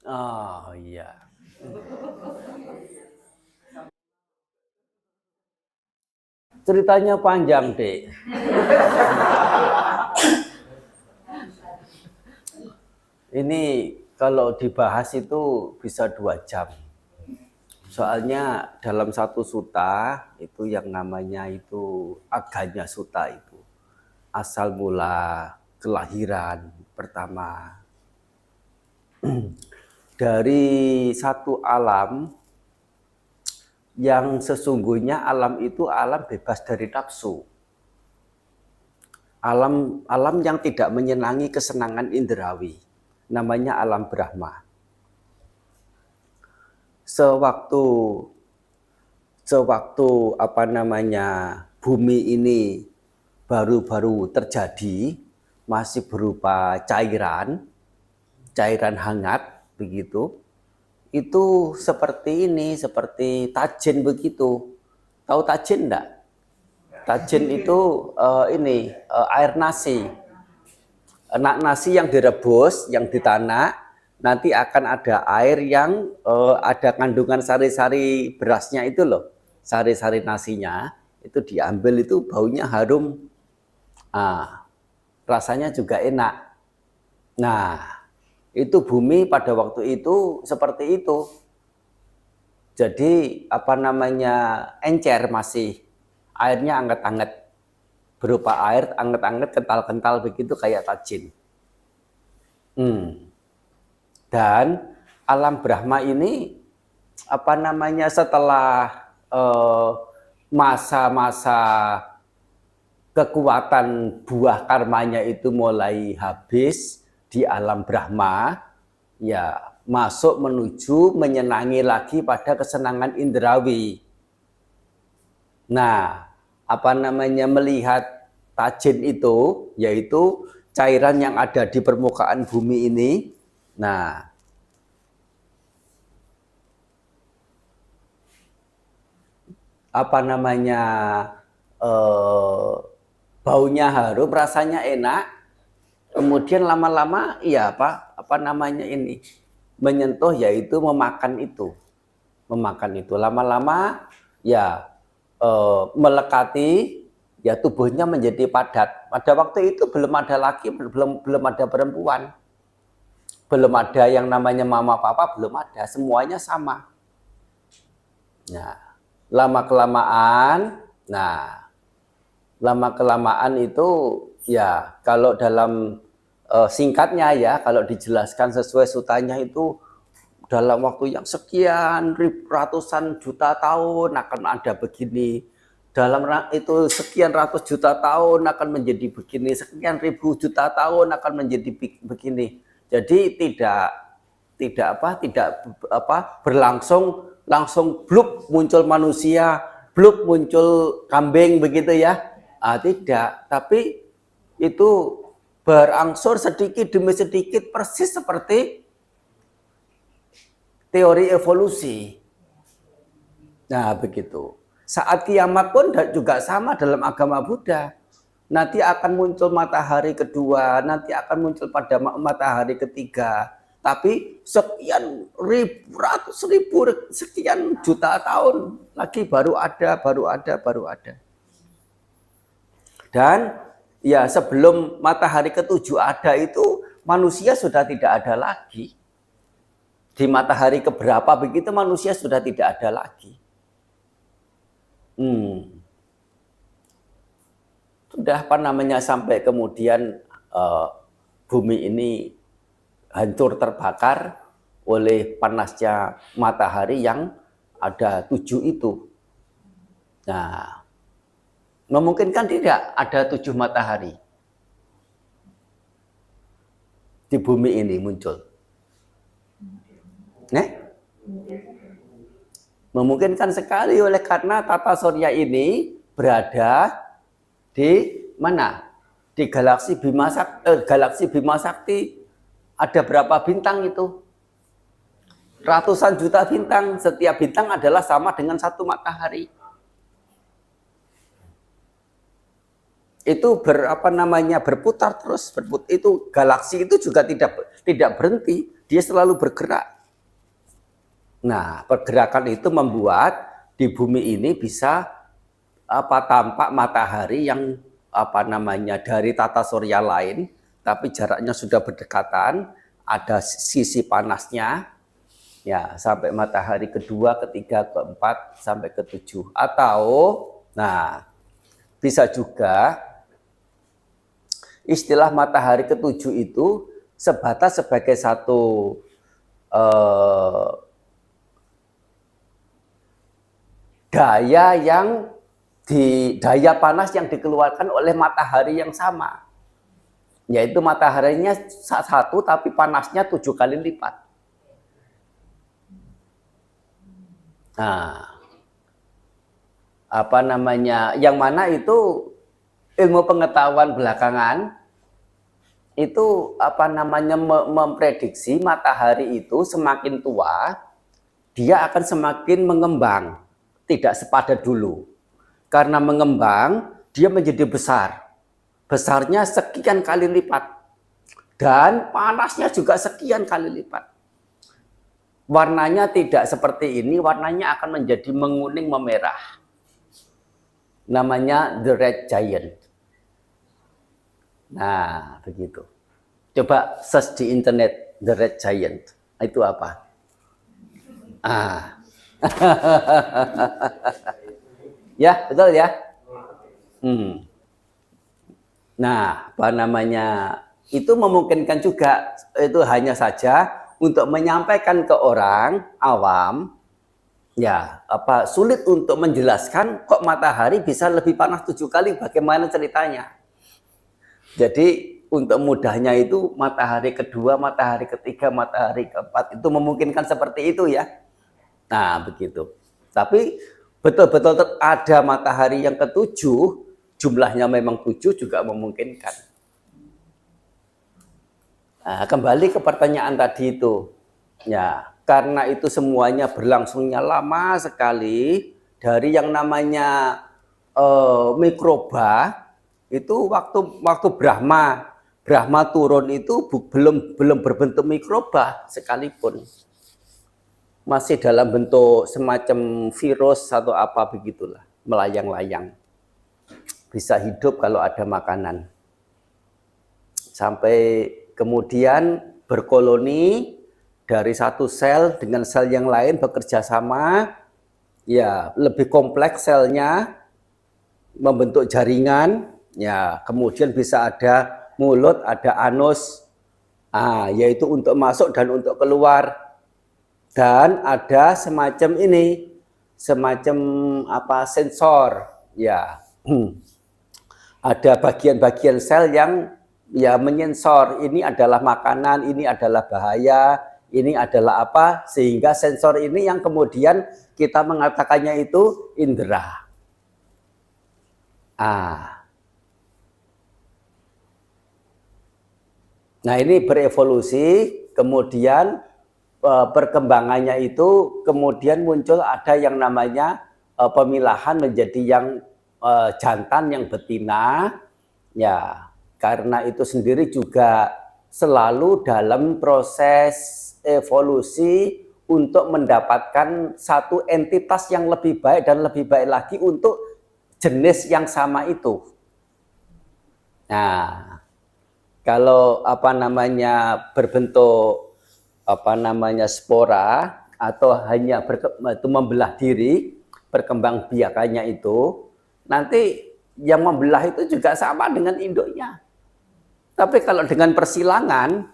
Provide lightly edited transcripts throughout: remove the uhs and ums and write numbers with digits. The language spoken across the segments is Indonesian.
Oh iya. Ceritanya panjang, Dek. Ini kalau dibahas itu bisa 2 jam. Soalnya dalam satu suta itu yang namanya itu aganya suta itu asal mula kelahiran pertama dari satu alam yang sesungguhnya alam itu alam bebas dari nafsu. Alam yang tidak menyenangi kesenangan indrawi. Namanya alam Brahma. Sewaktu bumi ini baru-baru terjadi, masih berupa cairan hangat begitu. Itu seperti ini, seperti tajin begitu. Tahu tajin enggak? Tajin itu air nasi. Nasi yang direbus, yang ditanak, nanti akan ada air yang ada kandungan sari-sari berasnya itu loh. Sari-sari nasinya itu diambil, itu baunya harum. Rasanya juga enak. Nah, itu bumi pada waktu itu seperti itu. Jadi encer masih. Airnya anget-anget. Berupa air anget-anget, kental-kental begitu kayak tajin. Dan alam Brahma ini setelah masa-masa kekuatan buah karmanya itu mulai habis di alam Brahma, ya masuk menuju menyenangi lagi pada kesenangan indrawi. Nah, melihat tajin itu, yaitu cairan yang ada di permukaan bumi ini. Nah, baunya harum, rasanya enak. Kemudian lama-lama menyentuh, yaitu memakan itu. Lama-lama ya melekati, ya tubuhnya menjadi padat. Pada waktu itu belum ada laki, belum ada perempuan. Belum ada yang namanya mama papa, belum ada, semuanya sama. Nah, lama-kelamaan itu ya kalau dalam singkatnya ya, kalau dijelaskan sesuai sutanya itu dalam waktu yang sekian ratusan juta tahun akan ada begini. Dalam itu sekian ratus juta tahun akan menjadi begini, sekian ribu juta tahun akan menjadi begini. Jadi tidak berlangsung langsung bluk muncul manusia, bluk muncul kambing begitu ya. Tidak, tapi itu berangsur sedikit demi sedikit, persis seperti teori evolusi. Nah, begitu. Saat kiamat pun juga sama dalam agama Buddha. Nanti akan muncul matahari kedua, nanti akan muncul pada matahari ketiga. Tapi sekian ratus ribu, sekian juta tahun lagi baru ada. Dan ya sebelum matahari ketujuh ada itu, manusia sudah tidak ada lagi. Di matahari keberapa begitu manusia sudah tidak ada lagi. Sudah sampai kemudian bumi ini hancur terbakar oleh panasnya matahari yang ada 7 itu. Nah, memungkinkan tidak ada 7 matahari di bumi ini muncul? Memungkinkan sekali, oleh karena tata surya ini berada di mana? Di galaksi Bima Sakti. Ada berapa bintang itu? Ratusan juta bintang. Setiap bintang adalah sama dengan 1 matahari. itu berputar terus, itu galaksi itu juga tidak berhenti, dia selalu bergerak. Nah, pergerakan itu membuat di bumi ini bisa tampak matahari yang dari tata surya lain, tapi jaraknya sudah berdekatan, ada sisi panasnya, ya sampai matahari kedua, ketiga, keempat, sampai ketujuh. Atau, nah bisa juga istilah matahari ketujuh itu sebatas sebagai satu daya panas yang dikeluarkan oleh matahari yang sama, yaitu mataharinya satu tapi panasnya 7 kali lipat. Nah, yang mana itu ilmu pengetahuan belakangan itu memprediksi matahari itu semakin tua dia akan semakin mengembang, tidak sepadat dulu. Karena mengembang dia menjadi besar, besarnya sekian kali lipat, dan panasnya juga sekian kali lipat. Warnanya tidak seperti ini, warnanya akan menjadi menguning memerah. Namanya the red giant. Nah, begitu. Coba search di internet the red giant. Itu apa? Ya, betul ya? Nah, itu memungkinkan juga, itu hanya saja untuk menyampaikan ke orang awam, ya sulit untuk menjelaskan kok matahari bisa lebih panas 7 kali, bagaimana ceritanya. Jadi untuk mudahnya itu matahari kedua, matahari ketiga, matahari keempat itu memungkinkan seperti itu ya. Nah begitu. Tapi betul-betul ada matahari yang ketujuh, jumlahnya memang 7 juga memungkinkan. Nah, kembali ke pertanyaan tadi itu, ya karena itu semuanya berlangsungnya lama sekali, dari yang namanya mikroba. Itu waktu Brahma turun itu belum berbentuk mikroba sekalipun, masih dalam bentuk semacam virus atau apa begitulah, melayang-layang, bisa hidup kalau ada makanan, sampai kemudian berkoloni dari satu sel dengan sel yang lain bekerja sama, ya lebih kompleks selnya, membentuk jaringan. Ya, kemudian bisa ada mulut, ada anus, yaitu untuk masuk dan untuk keluar. Dan ada semacam ini, semacam sensor. Ya, ada bagian-bagian sel yang ya menyensor ini adalah makanan, ini adalah bahaya, ini adalah apa, sehingga sensor ini yang kemudian kita mengatakannya itu indera. Nah ini berevolusi, kemudian perkembangannya itu kemudian muncul ada yang namanya pemilahan menjadi yang jantan, yang betina. Ya, karena itu sendiri juga selalu dalam proses evolusi untuk mendapatkan satu entitas yang lebih baik dan lebih baik lagi untuk jenis yang sama itu. Nah, kalau berbentuk spora atau hanya membelah diri, berkembang biakannya itu, nanti yang membelah itu juga sama dengan induknya. Tapi kalau dengan persilangan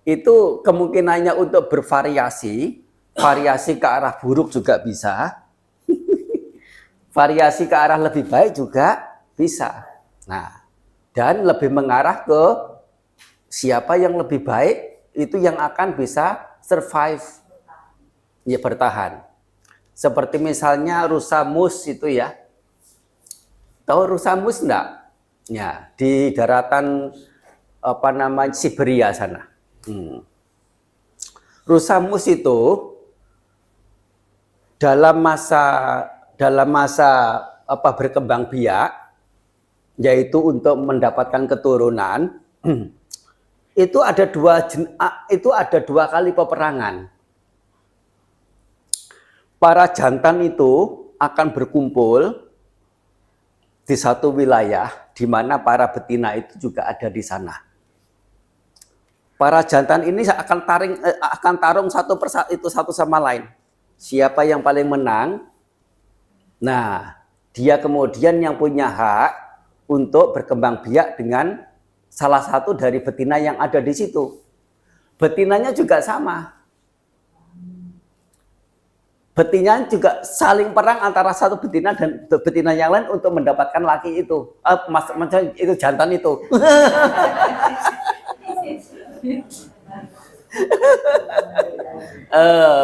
itu kemungkinannya untuk bervariasi, variasi ke arah buruk juga bisa, variasi ke arah lebih baik juga bisa. Nah, dan lebih mengarah ke siapa yang lebih baik, itu yang akan bisa survive, ya bertahan. Seperti misalnya rusa mus itu ya. Tahu rusa mus enggak? Ya, di daratan Siberia sana. Rusa mus itu dalam masa berkembang biak, yaitu untuk mendapatkan keturunan, itu ada dua kali peperangan. Para jantan itu akan berkumpul di satu wilayah di mana para betina itu juga ada di sana. Para jantan ini akan tarung satu sama lain. Siapa yang paling menang? Nah, dia kemudian yang punya hak untuk berkembang biak dengan salah satu dari betina yang ada di situ. Betinanya juga sama. Betina juga saling perang antara satu betina dan betina yang lain untuk mendapatkan laki itu. Itu jantan itu.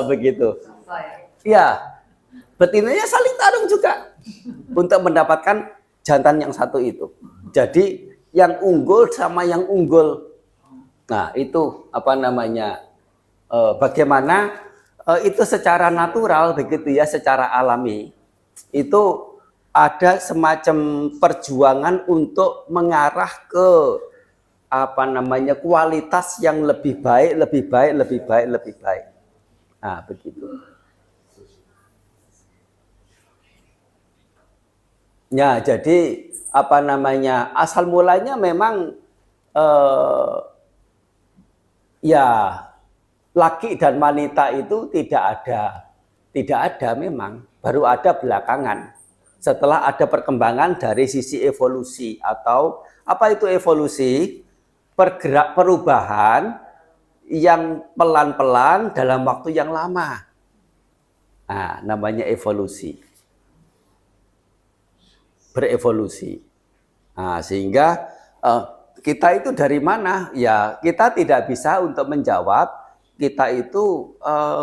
Begitu. Ya, betinanya saling tarung juga untuk mendapatkan jantan yang satu itu. Jadi yang unggul sama yang unggul. Nah, itu bagaimana itu secara natural begitu ya, secara alami. Itu ada semacam perjuangan untuk mengarah ke kualitas yang lebih baik. Nah, begitu. Ya, jadi asal mulanya memang ya laki dan wanita itu tidak ada memang, baru ada belakangan. Setelah ada perkembangan dari sisi evolusi, atau apa itu evolusi? Perubahan yang pelan-pelan dalam waktu yang lama. Nah, namanya evolusi. Berevolusi. Nah, sehingga kita itu dari mana? Ya, kita tidak bisa untuk menjawab kita itu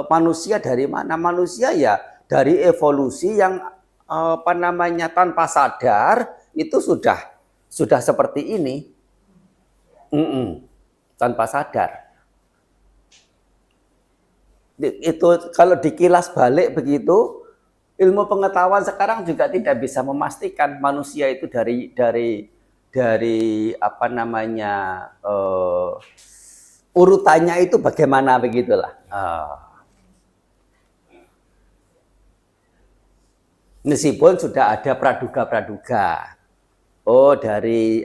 manusia dari mana. Manusia ya dari evolusi yang tanpa sadar itu sudah seperti ini. Tanpa sadar. Itu kalau dikilas balik begitu, ilmu pengetahuan sekarang juga tidak bisa memastikan manusia itu dari urutannya itu bagaimana, begitulah. Meskipun sudah ada praduga. Oh, dari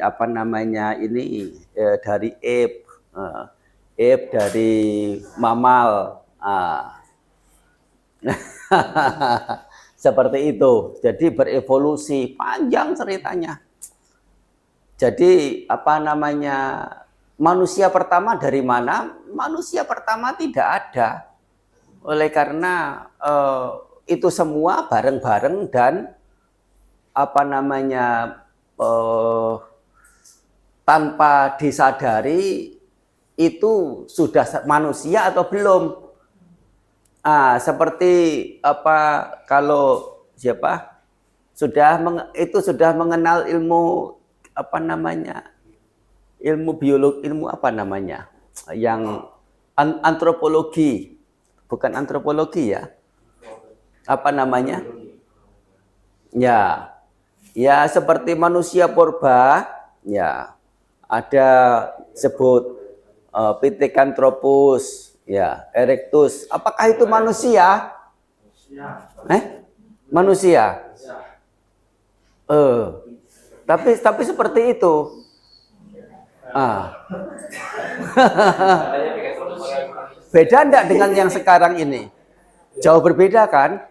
dari ape dari mamal. Seperti itu. Jadi berevolusi, panjang ceritanya. Jadi manusia pertama dari mana? Manusia pertama tidak ada. Oleh karena itu semua bareng-bareng dan tanpa disadari itu sudah manusia atau belum. Seperti kalau siapa sudah mengenal ilmu ilmu biologi, yang antropologi, bukan antropologi ya, ya seperti manusia purba, ya ada sebut Pithecanthropus, ya Erectus. Apakah itu manusia? Manusia. Tapi seperti itu. Beda enggak dengan yang sekarang ini? Jauh berbeda kan?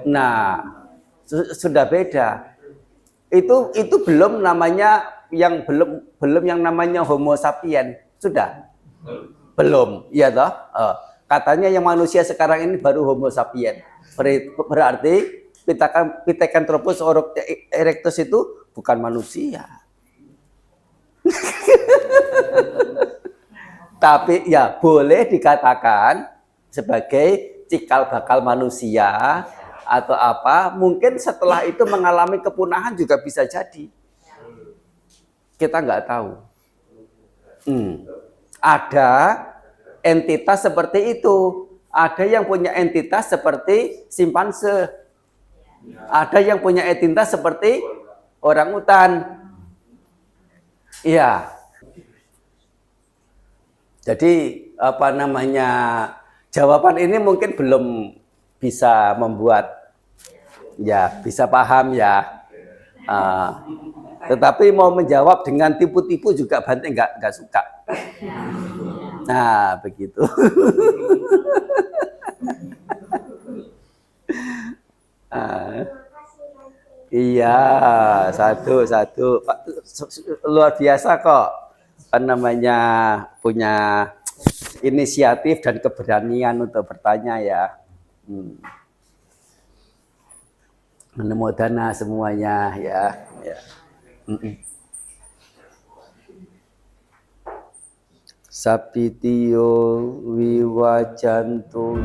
Nah, sudah beda. Itu belum namanya belum yang namanya Homo sapien. Sudah? Belum. Iya toh? Katanya yang manusia sekarang ini baru Homo sapien. Berarti Pithecanthropus erectus itu bukan manusia. Tapi ya boleh dikatakan sebagai cikal bakal manusia atau apa. Mungkin setelah itu mengalami kepunahan juga bisa jadi. Kita nggak tahu. Ada entitas seperti itu. Ada yang punya entitas seperti simpanse. Ada yang punya etinta seperti orang utan. Iya. Jadi apa namanya, jawaban ini mungkin belum bisa membuat ya bisa paham ya. Tetapi mau menjawab dengan tipu-tipu juga Bante nggak suka. Nah begitu. Iya, satu Pak, luar biasa kok. Apa namanya, punya inisiatif dan keberanian untuk bertanya ya. Menemudana semuanya ya. Ya. Sapitiyo wiwajanto